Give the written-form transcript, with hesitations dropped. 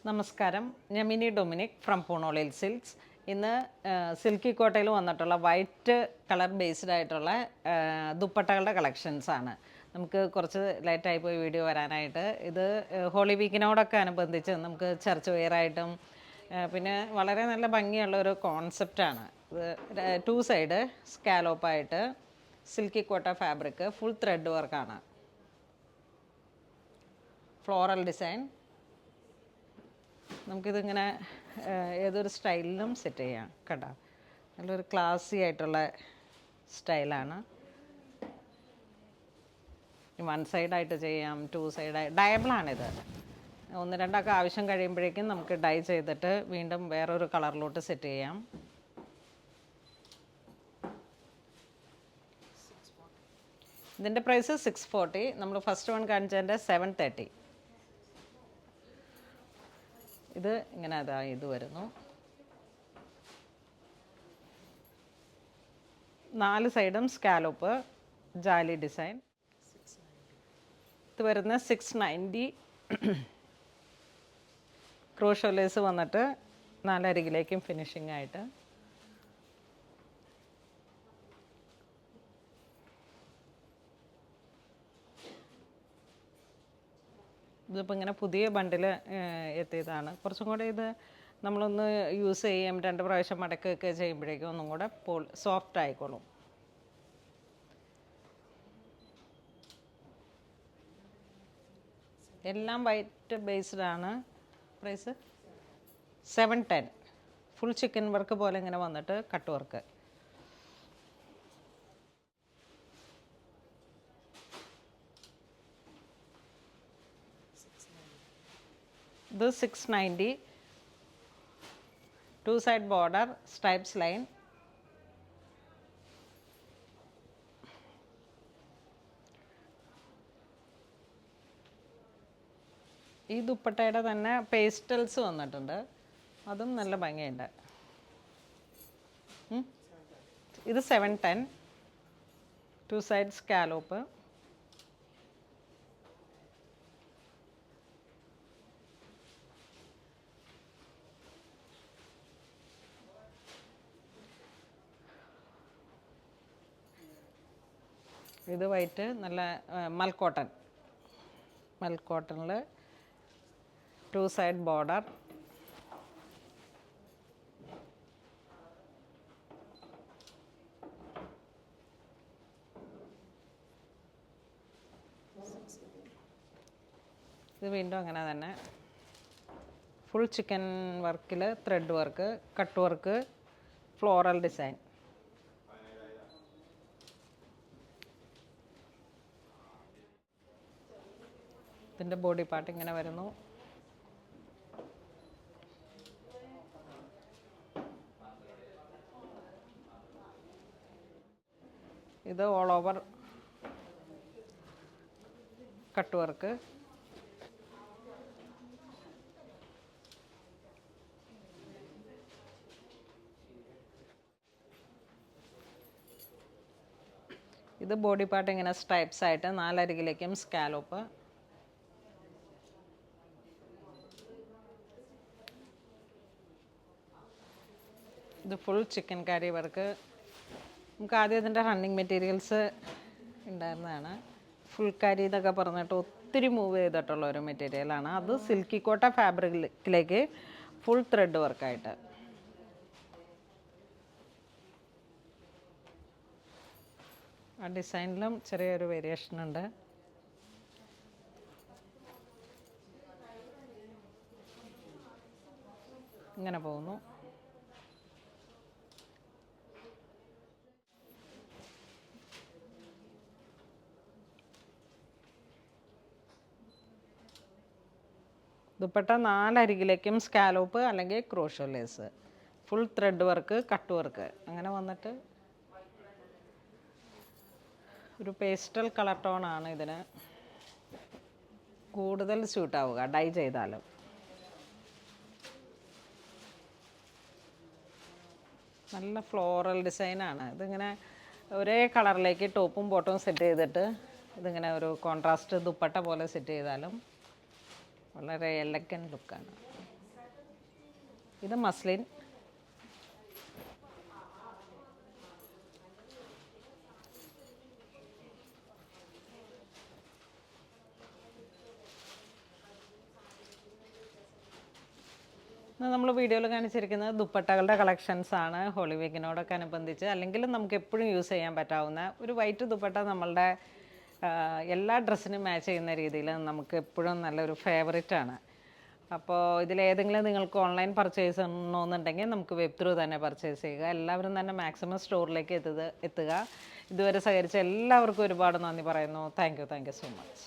നമസ്കാരം, ഞാൻ mini Dominic from പൂണോളിൽ silks. ഇന്ന് സിൽക്കി കോട്ടയിൽ വന്നിട്ടുള്ള വൈറ്റ് കളർ ബേസ്ഡ് ആയിട്ടുള്ള ദുപ്പട്ടകളുടെ കളക്ഷൻസാണ്. നമുക്ക് കുറച്ച് ലേറ്റായി പോയി വീഡിയോ വരാനായിട്ട്. ഇത് ഹോളി വീക്കിനോടൊക്കെ അനുബന്ധിച്ച് നമുക്ക് ചർച്ച് വെയറായിട്ടും പിന്നെ വളരെ നല്ല ഭംഗിയുള്ള ഒരു കോൺസെപ്റ്റാണ്. ഇത് 2 സൈഡ് സ്കാലോപ്പായിട്ട് silky Kota fabric full thread വർക്കാണ്. Floral design. നമുക്കിതിങ്ങനെ ഏതൊരു സ്റ്റൈലിലും സെറ്റ് ചെയ്യാം. കേട്ടോ, നല്ലൊരു ക്ലാസി ആയിട്ടുള്ള സ്റ്റൈലാണ്. 1 സൈഡായിട്ട് ചെയ്യാം, 2 സൈഡായി ഡയബിളാണിത്. 1-2 ആവശ്യം കഴിയുമ്പോഴേക്കും നമുക്ക് ഡൈ ചെയ്തിട്ട് വീണ്ടും വേറൊരു കളറിലോട്ട് സെറ്റ് ചെയ്യാം. ഇതിൻ്റെ പ്രൈസ് 640. നമ്മൾ ഫസ്റ്റ് വൺ കാണിച്ചതിൻ്റെ 730. ഇത് ഇങ്ങനെ ഇത് വരുന്നു. 4 സൈഡും സ്കാലോപ്പ് ജാലി ഡിസൈൻ. ഇത് വരുന്ന 690. ക്രോഷോ ലേസ് വന്നിട്ട് 4 അരികിലേക്കും ഫിനിഷിംഗ് ആയിട്ട്. ഇതിപ്പോൾ ഇങ്ങനെ പുതിയ ബണ്ടിൽ എത്തിയതാണ്. കുറച്ചും കൂടെ ഇത് നമ്മളൊന്ന് യൂസ് ചെയ്യും, 2 പ്രാവശ്യം മടക്കുകയൊക്കെ ചെയ്യുമ്പോഴേക്കും ഒന്നും കൂടെ സോഫ്റ്റ് ആയിക്കോളും. എല്ലാം വൈറ്റ് ബേസ്ഡ് ആണ്. പ്രൈസ് 710. ഫുൾ ചിക്കൻ വർക്ക് പോലെ ഇങ്ങനെ വന്നിട്ട് കട്ട് വർക്ക്. ഇത് 690. 2 സൈഡ് ബോർഡർ സ്ട്രൈപ്സ് ലൈൻ. ഈ ദുപ്പട്ടയുടെ തന്നെ പേസ്റ്റൽസ് വന്നിട്ടുണ്ട്, അതും നല്ല ഭംഗിയുണ്ട്. ഇത് 710. 2 സൈഡ് സ്കാലോപ്പ്. ഇത് വൈറ്റ് നല്ല മൽക്കോട്ടണിൽ 2 സൈഡ് ബോർഡർ. ഇത് വീണ്ടും അങ്ങനെ തന്നെ ഫുൾ ചിക്കൻ വർക്കിൽ thread work, cut work, floral design. ഇതിൻ്റെ ബോഡി പാർട്ട് ഇങ്ങനെ വരുന്നു. ഇത് ഓൾ ഓവർ കട്ട് വർക്ക്. ഇത് ബോഡി പാർട്ട് ഇങ്ങനെ സ്ട്രൈപ്സ് ആയിട്ട് 4 അരികിലേക്കും സ്കാലോപ്പ്. ഇത് ഫുൾ ചിക്കൻ കാരി വർക്ക്. നമുക്ക് ആദ്യം ഇതിൻ്റെ റണ്ണിങ് മെറ്റീരിയൽസ് ഉണ്ടായിരുന്നതാണ്. ഫുൾ കാരി എന്നൊക്കെ പറഞ്ഞിട്ട് ഒത്തിരി മൂവ് ചെയ്തിട്ടുള്ള ഒരു മെറ്റീരിയലാണ്. അത് സിൽക്കി കോട്ട ഫാബ്രിക്കിലേക്ക് ഫുൾ ത്രെഡ് വർക്കായിട്ട്. ആ ഡിസൈനിലും ചെറിയൊരു വേരിയേഷൻ ഉണ്ട്. ഇങ്ങനെ പോകുന്നു. ദുപ്പട്ട 4 അരികിലേക്കും സ്കാലോപ്പ് അല്ലെങ്കിൽ crochet lace, full thread work, cut work അങ്ങനെ വന്നിട്ട് ഒരു പേസ്റ്റൽ കളർ ടോണാണ് ഇതിന് കൂടുതൽ സ്യൂട്ടാവുക ഡൈ ചെയ്താലും. നല്ല ഫ്ലോറൽ ഡിസൈനാണ്. ഇതിങ്ങനെ ഒരേ കളറിലേക്ക് ടോപ്പും ബോട്ടവും സെറ്റ് ചെയ്തിട്ട് ഇതിങ്ങനെ ഒരു കോൺട്രാസ്റ്റ് ദുപ്പട്ട പോലെ സെറ്റ് ചെയ്താലും വളരെ എലഗൻറ്റ് ലുക്കാണ്. ഇത് മസ്ലിൻ. നമ്മൾ വീഡിയോയിൽ കാണിച്ചിരിക്കുന്നത് ദുപ്പട്ടകളുടെ കളക്ഷൻസ് ആണ് ഹോളി വീക്കിനോടൊക്കെ അനുബന്ധിച്ച്. അല്ലെങ്കിലും നമുക്ക് എപ്പോഴും യൂസ് ചെയ്യാൻ പറ്റാവുന്ന ഒരു വൈറ്റ് ദുപ്പട്ട നമ്മളുടെ എല്ലാ ഡ്രസ്സിനും മാച്ച് ചെയ്യുന്ന രീതിയിൽ നമുക്ക് എപ്പോഴും നല്ലൊരു ഫേവറേറ്റ് ആണ്. അപ്പോൾ ഇതിലേതെങ്കിലും നിങ്ങൾക്ക് ഓൺലൈൻ പർച്ചേസ് ചെയ്യണമെന്നുണ്ടെങ്കിൽ നമുക്ക് വെബ് ത്രൂ തന്നെ പർച്ചേസ് ചെയ്യുക. എല്ലാവരും തന്നെ മാക്സിമം സ്റ്റോറിലേക്ക് എത്തുക. ഇതുവരെ സഹകരിച്ച എല്ലാവർക്കും ഒരുപാട് നന്ദി പറയുന്നു. Thank you so much.